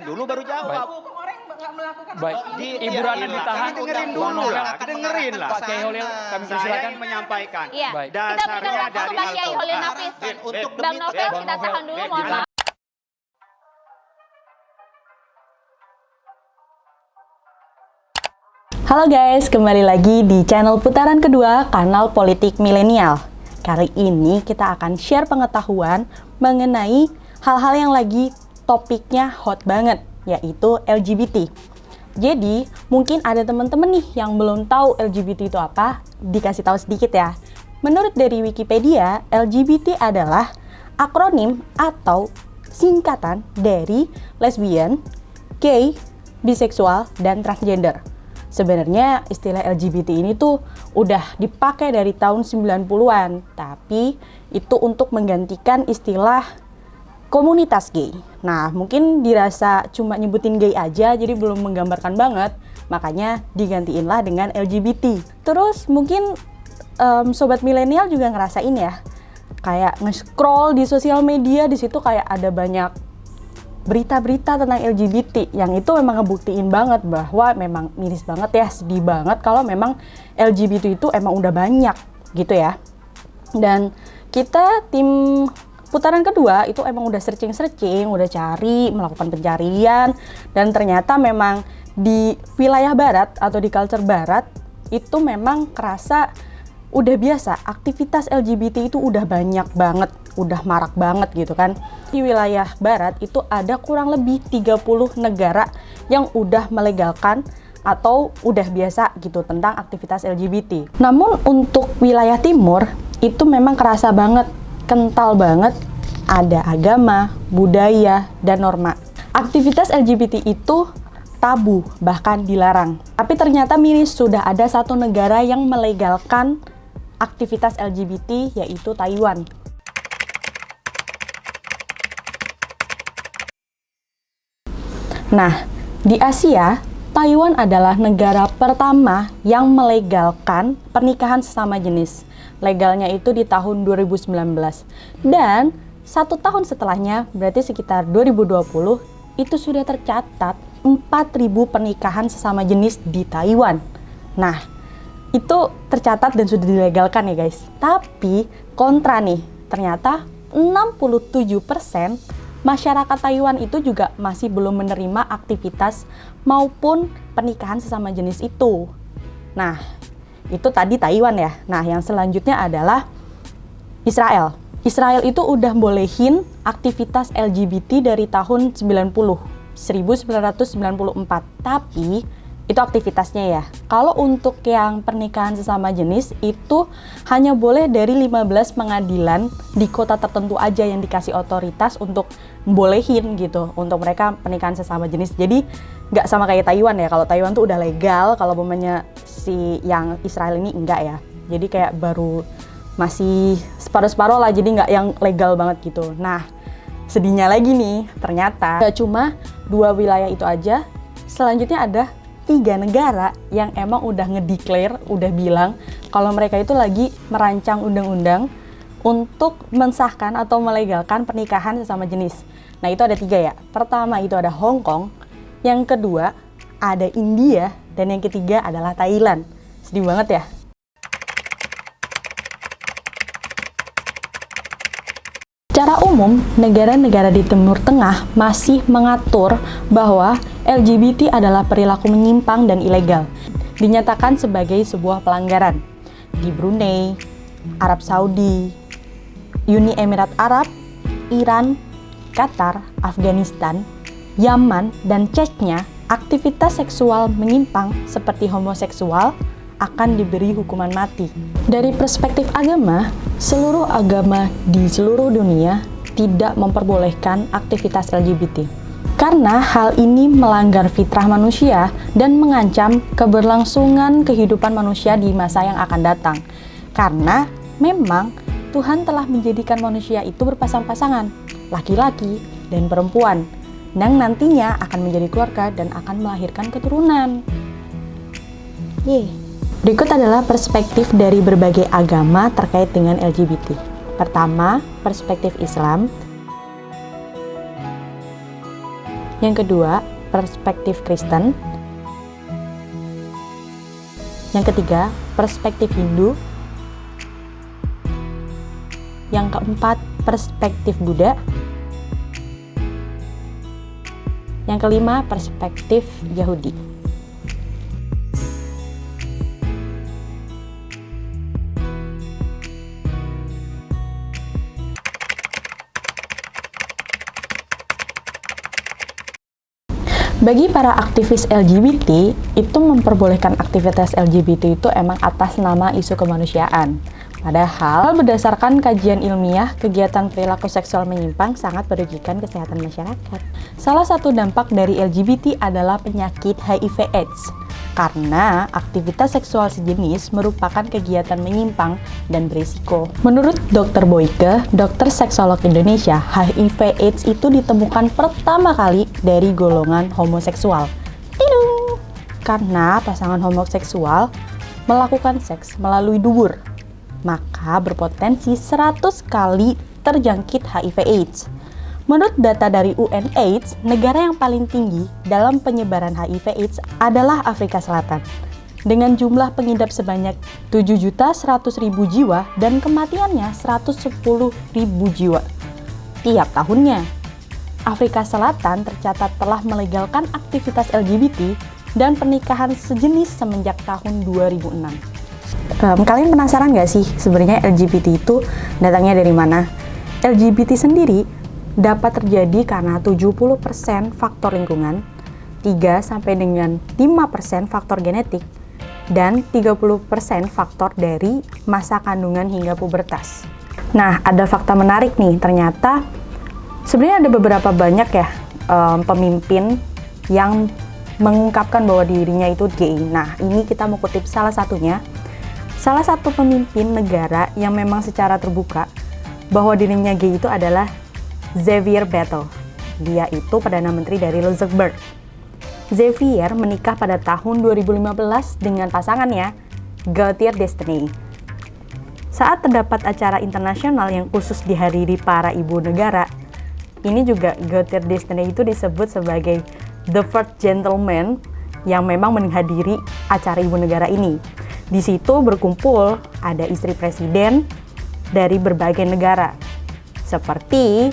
dengerin dulu baru jawab. Orang nggak melakukan Baik, Ibu Rana ditahan. Dengerin dulu lah, dengerin lah. Pak Kiai Holil, kami Saya persilakan. ingin menyampaikan. Iya. Baik. Kita berikan Dasarnya waktu dari Pak Kiai Holil Al-Quran. Nafis. Untuk Bang Novel Bang kita Novel. tahan dulu, mohon maaf. Halo guys, kembali lagi di channel putaran kedua kanal Politik Milenial. Kali ini kita akan share pengetahuan mengenai hal-hal yang lagi topiknya hot banget, yaitu LGBT. Jadi, mungkin ada teman-teman nih yang belum tahu LGBT itu apa, dikasih tahu sedikit ya. Menurut dari Wikipedia, LGBT adalah akronim atau singkatan dari lesbian, gay, biseksual, dan transgender. Sebenarnya istilah LGBT ini tuh udah dipakai dari tahun 90-an, tapi itu untuk menggantikan istilah komunitas gay. Nah, mungkin dirasa cuma nyebutin gay aja, jadi belum menggambarkan banget, makanya digantiinlah dengan LGBT. Terus mungkin sobat milenial juga ngerasain ya, kayak nge-scroll di sosial media, di situ kayak ada banyak berita-berita tentang LGBT yang itu memang ngebuktiin banget bahwa memang miris banget ya, sedih banget kalau memang LGBT itu emang udah banyak gitu ya. Dan kita tim putaran kedua itu emang udah searching, udah cari, melakukan pencarian, dan ternyata memang di wilayah barat atau di culture barat itu memang kerasa udah biasa, aktivitas LGBT itu udah banyak banget, udah marak banget gitu kan. Di wilayah barat itu ada kurang lebih 30 negara yang udah melegalkan atau udah biasa gitu tentang aktivitas LGBT. Namun untuk wilayah timur itu memang kerasa banget, kental banget, ada agama, budaya, dan norma. Aktivitas LGBT itu tabu, bahkan dilarang. Tapi ternyata miris sudah ada satu negara yang melegalkan aktivitas LGBT, yaitu Taiwan. Nah, di Asia, Taiwan adalah negara pertama yang melegalkan pernikahan sesama jenis. Legalnya itu di tahun 2019. Dan 1 tahun setelahnya, berarti sekitar 2020, itu sudah tercatat 4.000 pernikahan sesama jenis di Taiwan. Nah, itu tercatat dan sudah dilegalkan ya guys. Tapi kontra nih, ternyata 67% masyarakat Taiwan itu juga masih belum menerima aktivitas maupun pernikahan sesama jenis itu. Nah, itu tadi Taiwan ya. Nah, yang selanjutnya adalah Israel. Israel itu udah bolehin aktivitas LGBT dari tahun 1994. Tapi itu aktivitasnya ya. Kalau untuk yang pernikahan sesama jenis itu hanya boleh dari 15 pengadilan di kota tertentu aja yang dikasih otoritas untuk bolehin gitu untuk mereka pernikahan sesama jenis. Jadi nggak sama kayak Taiwan ya. Kalau Taiwan tuh udah legal, kalau umpamanya si yang Israel ini enggak ya. Jadi kayak baru masih separuh-separuh lah, jadi nggak yang legal banget gitu. Nah, sedihnya lagi nih, ternyata nggak cuma 2 wilayah itu aja. Selanjutnya ada 3 negara yang emang udah ngedeclare, udah bilang kalau mereka itu lagi merancang undang-undang untuk mensahkan atau melegalkan pernikahan sesama jenis. Nah, itu ada 3 ya. Pertama itu ada Hong Kong, yang kedua ada India, dan yang ketiga adalah Thailand. Sedih banget ya. Secara umum, negara-negara di Timur Tengah masih mengatur bahwa LGBT adalah perilaku menyimpang dan ilegal, dinyatakan sebagai sebuah pelanggaran. Di Brunei, Arab Saudi, Uni Emirat Arab, Iran, Qatar, Afghanistan, Yaman, dan Chechnya, aktivitas seksual menyimpang seperti homoseksual akan diberi hukuman mati. Dari perspektif agama, seluruh agama di seluruh dunia tidak memperbolehkan aktivitas LGBT. Karena hal ini melanggar fitrah manusia dan mengancam keberlangsungan kehidupan manusia di masa yang akan datang. Karena memang Tuhan telah menjadikan manusia itu berpasang-pasangan, laki-laki dan perempuan, yang nantinya akan menjadi keluarga dan akan melahirkan keturunan. Berikut adalah perspektif dari berbagai agama terkait dengan LGBT. Pertama, perspektif Islam. Yang kedua, perspektif Kristen. Yang ketiga, perspektif Hindu. Yang keempat, perspektif Buddha. Yang kelima, perspektif Yahudi. Bagi para aktivis LGBT, itu memperbolehkan aktivitas LGBT itu emang atas nama isu kemanusiaan. Padahal berdasarkan kajian ilmiah, kegiatan perilaku seksual menyimpang sangat merugikan kesehatan masyarakat. Salah satu dampak dari LGBT adalah penyakit HIV/AIDS. Karena aktivitas seksual sejenis merupakan kegiatan menyimpang dan berisiko. Menurut Dr. Boyke, dokter seksolog Indonesia, HIV/AIDS itu ditemukan pertama kali dari golongan homoseksual. Tidung! Karena pasangan homoseksual melakukan seks melalui dubur, maka berpotensi 100 kali terjangkit HIV/AIDS. Menurut data dari UNAIDS, negara yang paling tinggi dalam penyebaran HIV/AIDS adalah Afrika Selatan, dengan jumlah pengidap sebanyak 7.100.000 jiwa dan kematiannya 110.000 jiwa tiap tahunnya. Afrika Selatan tercatat telah melegalkan aktivitas LGBT dan pernikahan sejenis semenjak tahun 2006. Kalian penasaran nggak sih sebenarnya LGBT itu datangnya dari mana? LGBT sendiri dapat terjadi karena 70% faktor lingkungan, 3 sampai dengan 5% faktor genetik, dan 30% faktor dari masa kandungan hingga pubertas. Nah, ada fakta menarik nih, ternyata sebenarnya ada beberapa banyak ya pemimpin yang mengungkapkan bahwa dirinya itu gay. Nah, ini kita mau kutip salah satunya. Salah satu pemimpin negara yang memang secara terbuka bahwa dirinya gay itu adalah Xavier Bettel. Dia itu Perdana Menteri dari Luxembourg. Xavier menikah pada tahun 2015 dengan pasangannya, Gauthier Destiny. Saat terdapat acara internasional yang khusus dihadiri para ibu negara, ini juga Gauthier Destiny itu disebut sebagai the first gentleman yang memang menghadiri acara ibu negara ini. Di situ berkumpul ada istri presiden dari berbagai negara, seperti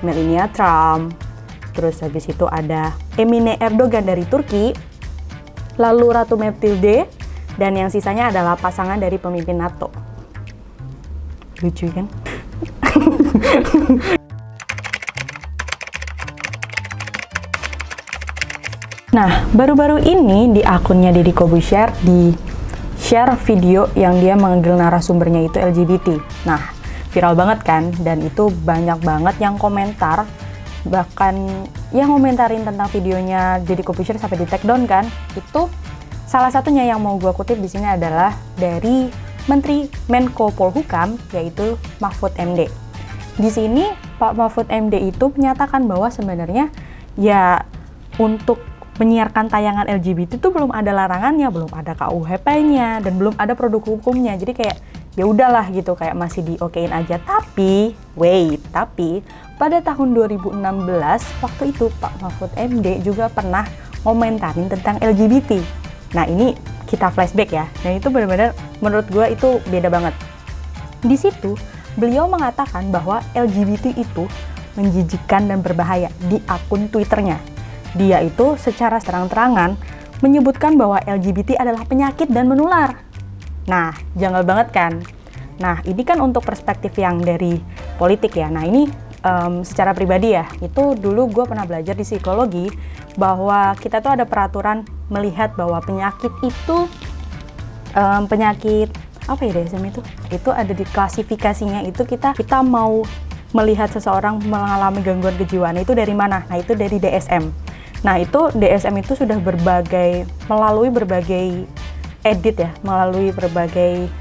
Melania Trump, terus habis itu ada Emine Erdogan dari Turki, lalu Ratu Matilde, dan yang sisanya adalah pasangan dari pemimpin NATO. Lucu kan? Nah, baru-baru ini di akunnya Deddy Corbuzier di-share video yang dia mengambil narasumbernya itu LGBT. Nah, viral banget kan, dan itu banyak banget yang komentar, bahkan yang ngomentarin tentang videonya Deddy Corbuzier sampai di take down kan. Itu salah satunya yang mau gue kutip di sini adalah dari Menteri Menko Polhukam, yaitu Mahfud MD. Di sini Pak Mahfud MD itu menyatakan bahwa sebenarnya ya untuk menyiarkan tayangan LGBT itu belum ada larangannya, belum ada KUHP-nya, dan belum ada produk hukumnya. Jadi kayak ya udahlah gitu, kayak masih diokein aja. Tapi pada tahun 2016 waktu itu Pak Mahfud MD juga pernah ngomentarin tentang LGBT. Nah, ini kita flashback ya. Dan itu benar-benar menurut gue itu beda banget. Di situ beliau mengatakan bahwa LGBT itu menjijikkan dan berbahaya di akun Twitternya. Dia itu secara terang-terangan menyebutkan bahwa LGBT adalah penyakit dan menular. Nah, janggal banget kan? Nah, ini kan untuk perspektif yang dari politik ya. Nah, ini secara pribadi ya, itu dulu gue pernah belajar di psikologi bahwa kita tuh ada peraturan melihat bahwa penyakit itu, penyakit apa ya DSM itu ada di klasifikasinya, itu kita mau melihat seseorang mengalami gangguan kejiwaan itu dari mana? Nah, itu dari DSM. Nah, itu DSM itu sudah melalui berbagai edit ya, melalui berbagai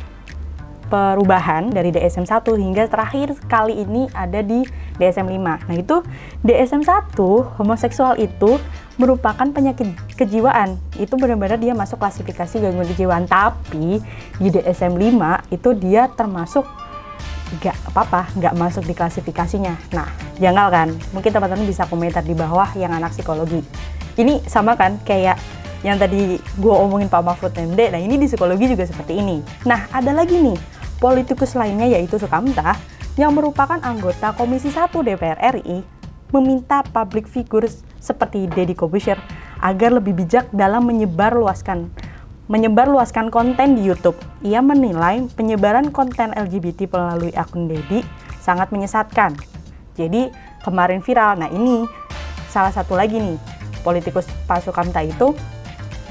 perubahan dari DSM-1 hingga terakhir kali ini ada di DSM-5. Nah, itu DSM-1, homoseksual itu merupakan penyakit kejiwaan. Itu benar-benar dia masuk klasifikasi gangguan kejiwaan. Tapi di DSM-5 itu dia termasuk nggak masuk di klasifikasinya. Nah, janggal kan? Mungkin teman-teman bisa komentar di bawah yang anak psikologi. Ini sama kan kayak yang tadi gue omongin Pak Mahfud MD, nah ini di psikologi juga seperti ini. Nah, ada lagi nih, politikus lainnya yaitu Sukamta, yang merupakan anggota Komisi 1 DPR RI, meminta public figures seperti Deddy Corbuzier agar lebih bijak dalam menyebarluaskan konten di YouTube. Ia menilai penyebaran konten LGBT melalui akun Deddy sangat menyesatkan. Jadi kemarin viral. Nah ini salah satu lagi nih, politikus Pak Sukamta itu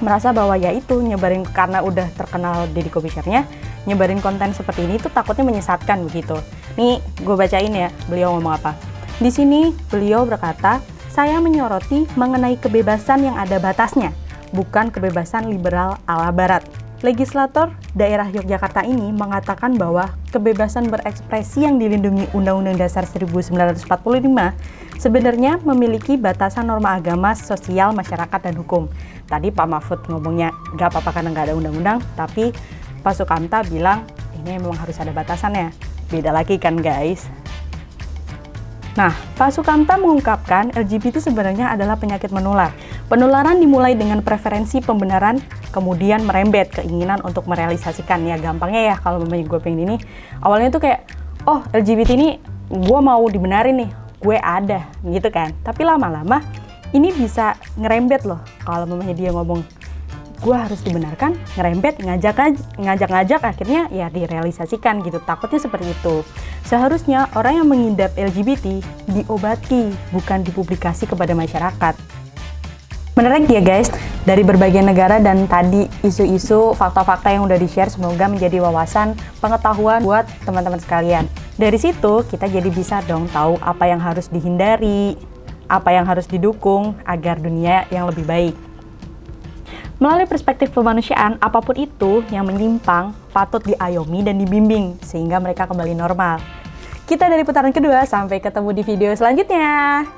merasa bahwa ya itu nyebarin karena udah terkenal Deddy Corbuzier-nya, nyebarin konten seperti ini tuh takutnya menyesatkan begitu. Nih gue bacain ya, beliau ngomong apa. Di sini beliau berkata, saya menyoroti mengenai kebebasan yang ada batasnya, bukan kebebasan liberal ala barat. Legislator daerah Yogyakarta ini mengatakan bahwa kebebasan berekspresi yang dilindungi Undang-Undang Dasar 1945 sebenarnya memiliki batasan norma agama, sosial, masyarakat, dan hukum. Tadi Pak Mahfud ngomongnya gak apa-apa karena gak ada undang-undang, tapi Pak Sukamta bilang ini memang harus ada batasannya. Beda lagi kan guys. Nah, Pak Sukamta mengungkapkan LGBT itu sebenarnya adalah penyakit menular. Penularan dimulai dengan preferensi pembenaran, kemudian merembet keinginan untuk merealisasikan. Ya gampangnya ya, kalau memang gue pengen ini, awalnya tuh kayak, oh LGBT ini gue mau dibenarin nih, gue ada, gitu kan. Tapi lama-lama ini bisa ngerembet loh, kalau memangnya dia ngomong, gue harus dibenarkan, ngerembet, ngajak-ngajak, akhirnya ya direalisasikan gitu. Takutnya seperti itu. Seharusnya orang yang mengidap LGBT diobati, bukan dipublikasi kepada masyarakat. Menarik ya guys, dari berbagai negara dan tadi isu-isu, fakta-fakta yang udah di-share semoga menjadi wawasan pengetahuan buat teman-teman sekalian. Dari situ kita jadi bisa dong tahu apa yang harus dihindari, apa yang harus didukung agar dunia yang lebih baik. Melalui perspektif kemanusiaan, apapun itu yang menyimpang patut diayomi dan dibimbing sehingga mereka kembali normal. Kita dari putaran kedua, sampai ketemu di video selanjutnya.